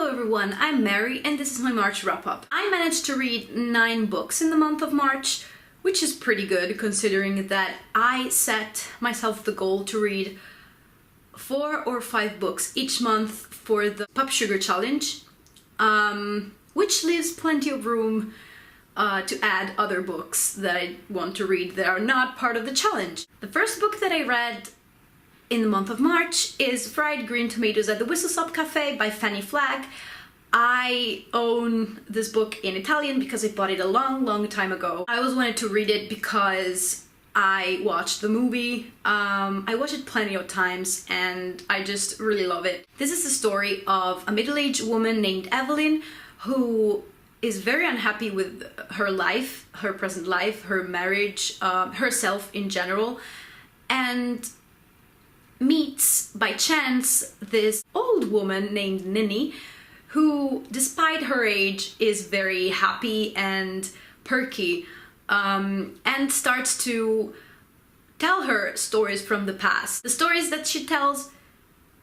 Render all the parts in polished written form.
Hello everyone, I'm Mary and this is my March wrap-up. I managed to read 9 books in the month of March, which is pretty good considering that I set myself the goal to read 4 or 5 books each month for the Popsugar Challenge, which leaves plenty of room to add other books that I want to read that are not part of the challenge. The first book that I read in the month of March is Fried Green Tomatoes at the Whistle Stop Cafe by Fannie Flagg. I own this book in Italian because I bought it a long time ago. I always wanted to read it because I watched the movie. I watched it plenty of times and I just really love it. This is the story of a middle-aged woman named Evelyn who is very unhappy with her life, her present life, her marriage, herself in general, and meets by chance this old woman named Ninny who, despite her age, is very happy and perky, and starts to tell her stories from the past. The stories that she tells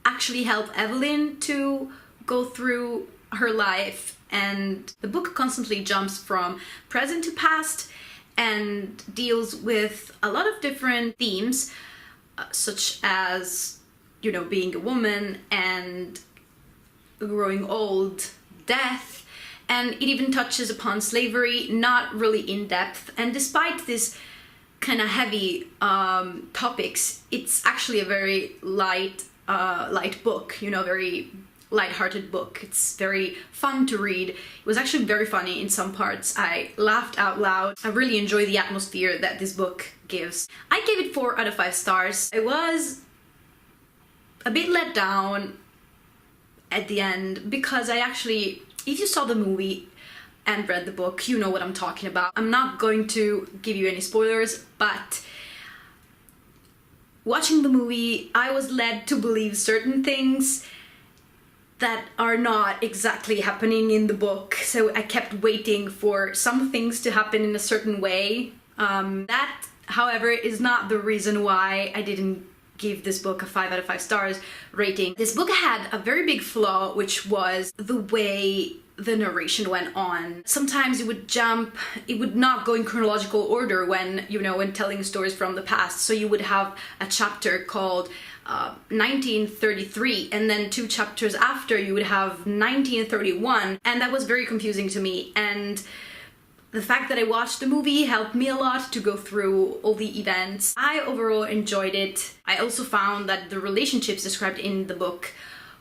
actually help Evelyn to go through her life, and the book constantly jumps from present to past and deals with a lot of different themes, such as, you know, being a woman and growing old, death, and it even touches upon slavery, not really in depth. And despite this kind of heavy topics, it's actually a very light book, you know, very light-hearted book. It's very fun to read. It was actually very funny in some parts. I laughed out loud. I really enjoy the atmosphere that this book gives. I gave it 4 out of 5 stars. I was a bit let down at the end because if you saw the movie and read the book, you know what I'm talking about. I'm not going to give you any spoilers, but watching the movie, I was led to believe certain things that are not exactly happening in the book, so I kept waiting for some things to happen in a certain way. That, however, is not the reason why I didn't give this book a 5 out of 5 stars rating. This book had a very big flaw, which was the way the narration went on. Sometimes it would not go in chronological order when telling stories from the past. So you would have a chapter called 1933, and then 2 chapters after you would have 1931, and that was very confusing to me. And the fact that I watched the movie helped me a lot to go through all the events. I overall enjoyed it. I also found that the relationships described in the book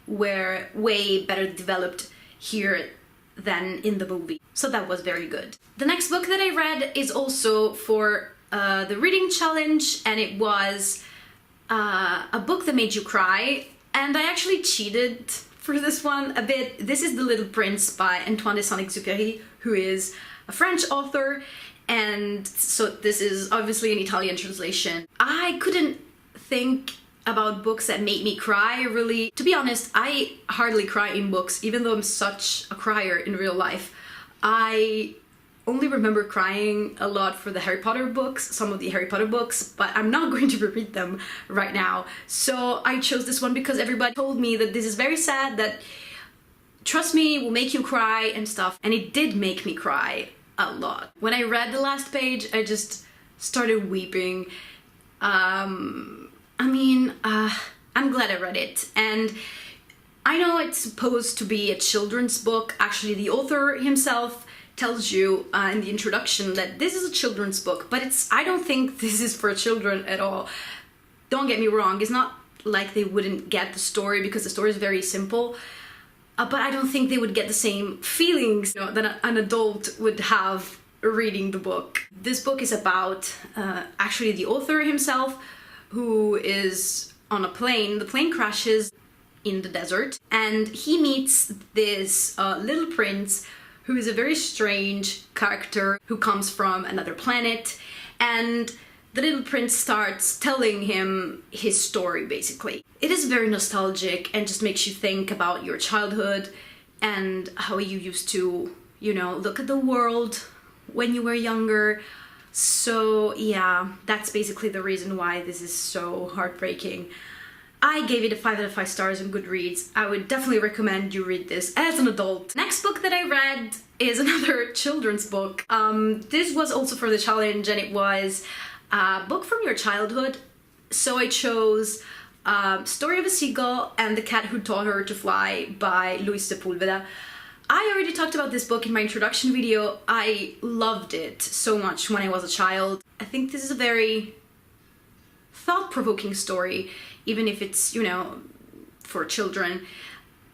were way better developed here than in the movie, so that was very good. The next book that I read is also for the reading challenge, and it was a book that made you cry, and I actually cheated for this one a bit. This is The Little Prince by Antoine de Saint-Exupéry, who is a French author, and so this is obviously an Italian translation. I couldn't think about books that made me cry, really. To be honest, I hardly cry in books, even though I'm such a crier in real life. I only remember crying a lot for the Harry Potter books, some of the Harry Potter books, but I'm not going to reread them right now. So I chose this one because everybody told me that this is very sad, that trust me, will make you cry and stuff, and it did make me cry a lot. When I read the last page, I just started weeping. I'm glad I read it, and I know it's supposed to be a children's book. Actually, the author himself tells you in the introduction that this is a children's book, but I don't think this is for children at all. Don't get me wrong, it's not like they wouldn't get the story, because the story is very simple, but I don't think they would get the same feelings that an adult would have reading the book. This book is about actually the author himself, who is on a plane. The plane crashes in the desert, and he meets this little prince who is a very strange character who comes from another planet, and the little prince starts telling him his story, basically. It is very nostalgic and just makes you think about your childhood and how you used to, look at the world when you were younger. So yeah, that's basically the reason why this is so heartbreaking. I gave it a 5 out of 5 stars on Goodreads. I would definitely recommend you read this as an adult. Next book that I read is another children's book. This was also for the challenge, and it was a book from your childhood. So I chose Story of a Seagull and the Cat Who Taught Her to Fly by Luisa Sepúlveda. I already talked about this book in my introduction video. I loved it so much when I was a child. I think this is a very thought-provoking story, even if it's, you know, for children.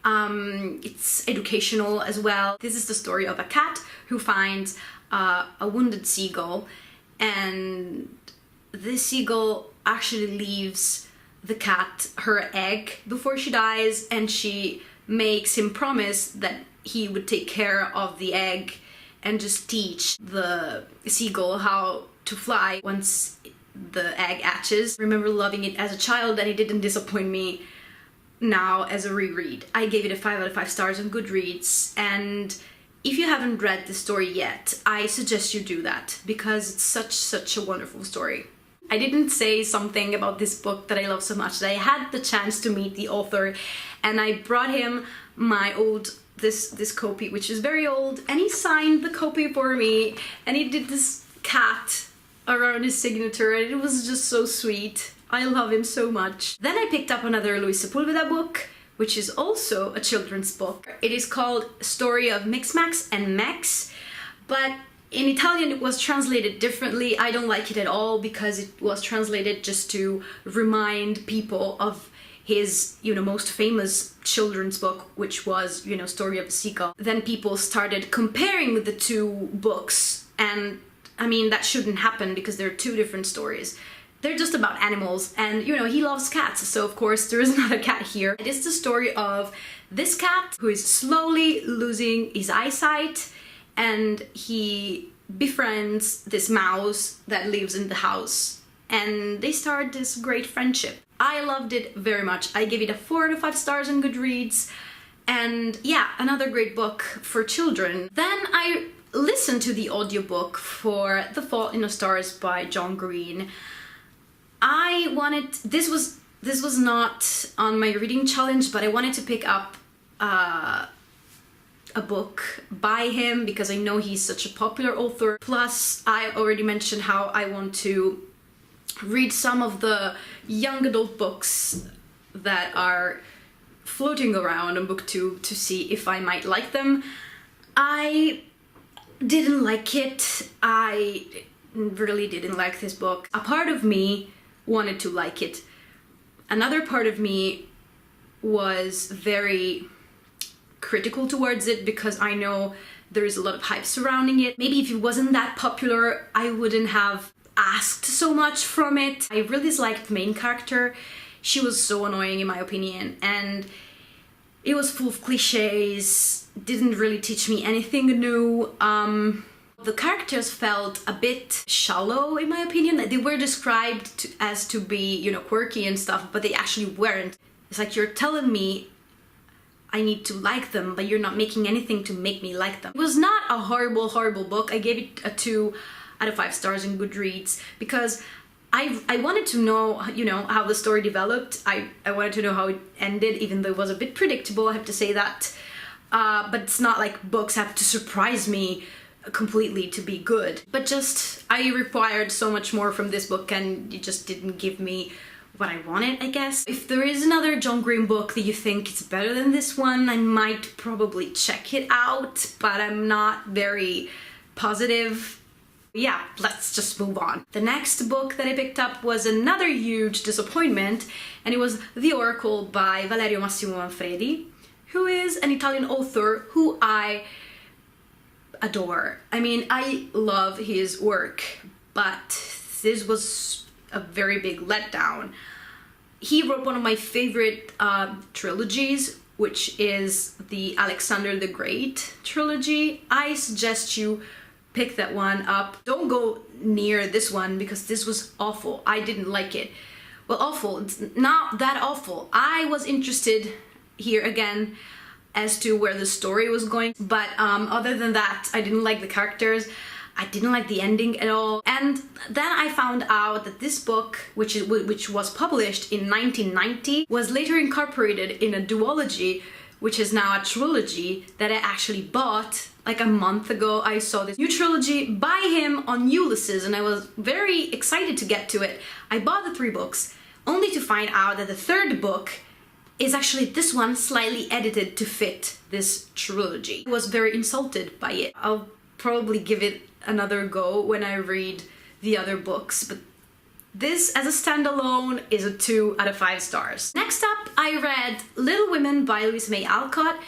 It's educational as well. This is the story of a cat who finds a wounded seagull, and this seagull actually leaves the cat her egg before she dies, and she makes him promise that he would take care of the egg and just teach the seagull how to fly once the egg hatches. I remember loving it as a child, and it didn't disappoint me now as a reread. I gave it a 5 out of 5 stars on Goodreads, and if you haven't read the story yet, I suggest you do that because it's such a wonderful story. I didn't say something about this book that I love so much, that I had the chance to meet the author, and I brought him my this copy, which is very old, and he signed the copy for me, and he did this cat around his signature, and it was just so sweet. I love him so much. Then I picked up another Luisa Sepúlveda book, which is also a children's book. It is called Story of Mix-Max and Mex, but in Italian it was translated differently. I don't like it at all because it was translated just to remind people of his, you know, most famous children's book, which was, you know, Story of a Seagull. Then people started comparing the two books, and I mean, that shouldn't happen because they're two different stories. They're just about animals, and, you know, he loves cats, so of course there is another cat here. It is the story of this cat who is slowly losing his eyesight, and he befriends this mouse that lives in the house, and they start this great friendship. I loved it very much. I gave it a 4 out of 5 stars on Goodreads, and yeah, another great book for children. Then I listened to the audiobook for The Fault in the Stars by John Green. This was not on my reading challenge, but I wanted to pick up a book by him because I know he's such a popular author. Plus, I already mentioned how I want to read some of the young adult books that are floating around on BookTube to see if I might like them. I didn't like it. I really didn't like this book. A part of me wanted to like it. Another part of me was very critical towards it because I know there is a lot of hype surrounding it. Maybe if it wasn't that popular, I wouldn't have asked so much from it. I really disliked the main character. She was so annoying in my opinion, and it was full of cliches, didn't really teach me anything new. The characters felt a bit shallow in my opinion. They were described as to be, you know, quirky and stuff, but they actually weren't. It's like, you're telling me I need to like them, but you're not making anything to make me like them. It was not a horrible book. I gave it a 2 out of 5 stars in Goodreads because I wanted to know, you know, how the story developed. I wanted to know how it ended, even though it was a bit predictable, I have to say that. But it's not like books have to surprise me completely to be good. But just, I required so much more from this book, and it just didn't give me what I wanted, I guess. If there is another John Green book that you think is better than this one, I might probably check it out, but I'm not very positive. Yeah, let's just move on. The next book that I picked up was another huge disappointment, and it was The Oracle by Valerio Massimo Manfredi, who is an Italian author who I adore. I mean, I love his work, but this was a very big letdown. He wrote one of my favorite trilogies, which is the Alexander the Great trilogy. I suggest you pick that one up. Don't go near this one because this was awful. I didn't like it. Well, awful, it's not that awful. I was interested here again as to where the story was going, but other than that, I didn't like the characters. I didn't like the ending at all. And then I found out that this book, which was published in 1990, was later incorporated in a duology, which is now a trilogy that I actually bought like a month ago. I saw this new trilogy by him on Ulysses and I was very excited to get to it. I bought the 3 books only to find out that the 3rd book is actually this one, slightly edited to fit this trilogy. I was very insulted by it. I'll probably give it another go when I read the other books, but this as a standalone is a 2 out of 5 stars. Next up, I read Little Women by Luisa Alcott.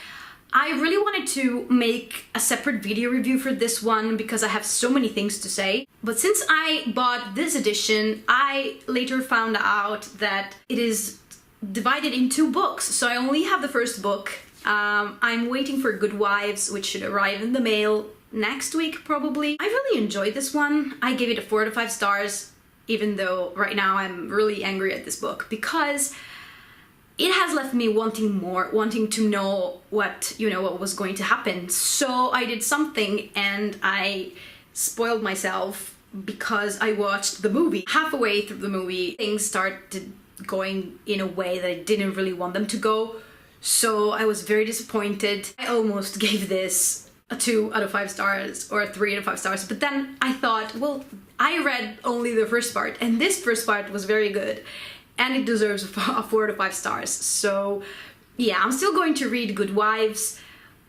I really wanted to make a separate video review for this one because I have so many things to say. But since I bought this edition, I later found out that it is divided in 2 books. So I only have the first book. I'm waiting for Good Wives, which should arrive in the mail next week probably. I really enjoyed this one. I gave it a 4 out of 5 stars, even though right now I'm really angry at this book because it has left me wanting more, wanting to know what was going to happen. So I did something and I spoiled myself because I watched the movie. Halfway through the movie, things started going in a way that I didn't really want them to go. So I was very disappointed. I almost gave this a 2 out of 5 stars or a 3 out of 5 stars, but then I thought, well, I read only the first part and this first part was very good and it deserves a 4 out of 5 stars. So yeah, I'm still going to read Good Wives,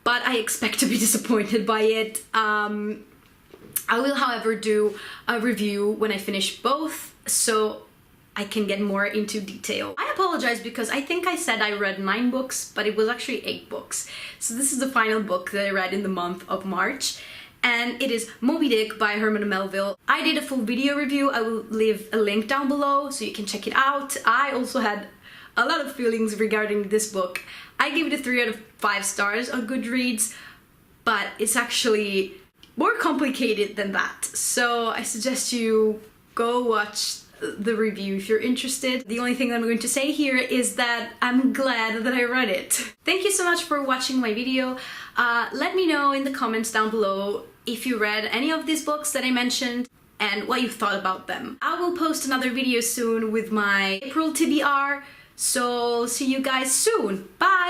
but I expect to be disappointed by it. I will, however, do a review when I finish both, so I can get more into detail. I apologize because I think I said I read 9 books, but it was actually 8 books. So this is the final book that I read in the month of March, and it is Moby Dick by Herman Melville. I did a full video review. I will leave a link down below so you can check it out. I also had a lot of feelings regarding this book. I gave it a 3 out of 5 stars on Goodreads, but it's actually more complicated than that. So I suggest you go watch the review if you're interested. The only thing that I'm going to say here is that I'm glad that I read it. Thank you so much for watching my video. Let me know in the comments down below if you read any of these books that I mentioned and what you thought about them. I will post another video soon with my April TBR, so see you guys soon. Bye!